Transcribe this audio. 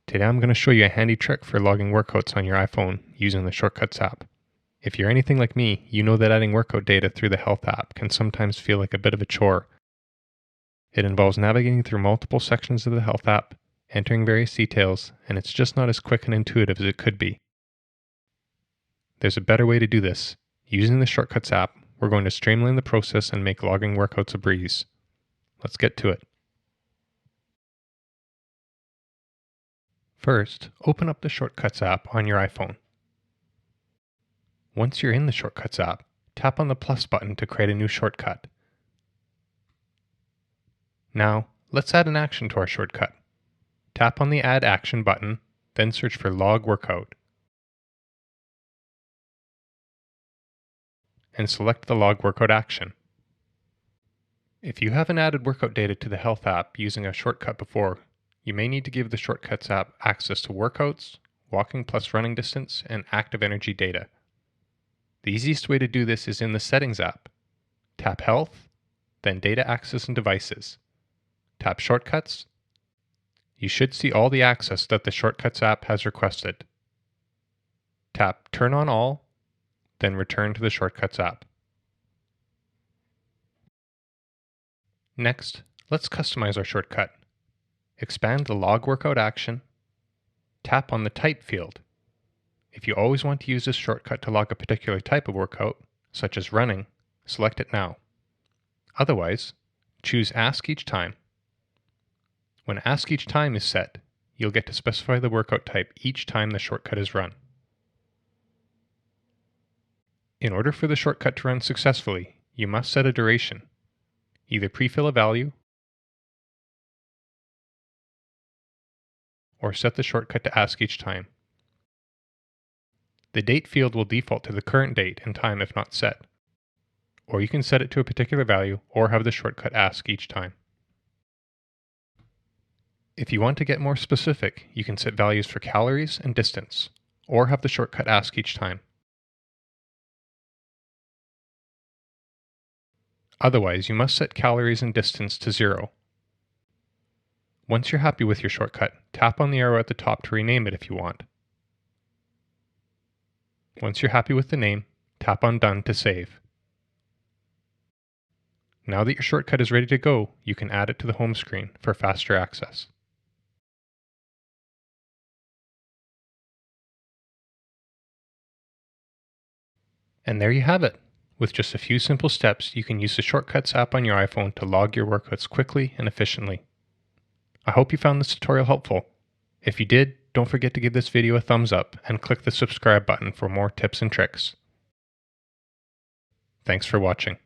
Today I'm going to show you a handy trick for logging workouts on your iPhone using the Shortcuts app. If you're anything like me, you know that adding workout data through the Health app can sometimes feel like a bit of a chore. It involves navigating through multiple sections of the Health app, entering various details, and it's just not as quick and intuitive as it could be. There's a better way to do this. Using the Shortcuts app, we're going to streamline the process and make logging workouts a breeze. Let's get to it. First, open up the Shortcuts app on your iPhone. Once you're in the Shortcuts app, tap on the plus button to create a new shortcut. Now, let's add an action to our shortcut. Tap on the Add Action button, then search for Log Workout, and select the Log Workout action. If you haven't added workout data to the Health app using a shortcut before, you may need to give the Shortcuts app access to workouts, walking plus running distance, and active energy data. The easiest way to do this is in the Settings app. Tap Health, then Data Access and Devices. Tap Shortcuts. You should see all the access that the Shortcuts app has requested. Tap Turn on All, then return to the Shortcuts app. Next, let's customize our shortcut. Expand the Log Workout action. Tap on the Type field. If you always want to use this shortcut to log a particular type of workout, such as running, select it now. Otherwise, choose Ask Each Time. When Ask Each Time is set, you'll get to specify the workout type each time the shortcut is run. In order for the shortcut to run successfully, you must set a duration. Either pre-fill a value or set the shortcut to ask each time. The date field will default to the current date and time if not set, or you can set it to a particular value or have the shortcut ask each time. If you want to get more specific, you can set values for calories and distance, or have the shortcut ask each time. Otherwise, you must set calories and distance to 0. Once you're happy with your shortcut, tap on the arrow at the top to rename it if you want. Once you're happy with the name, tap on Done to save. Now that your shortcut is ready to go, you can add it to the home screen for faster access. And there you have it. With just a few simple steps, you can use the Shortcuts app on your iPhone to log your workouts quickly and efficiently. I hope you found this tutorial helpful. If you did, don't forget to give this video a thumbs up and click the subscribe button for more tips and tricks. Thanks for watching.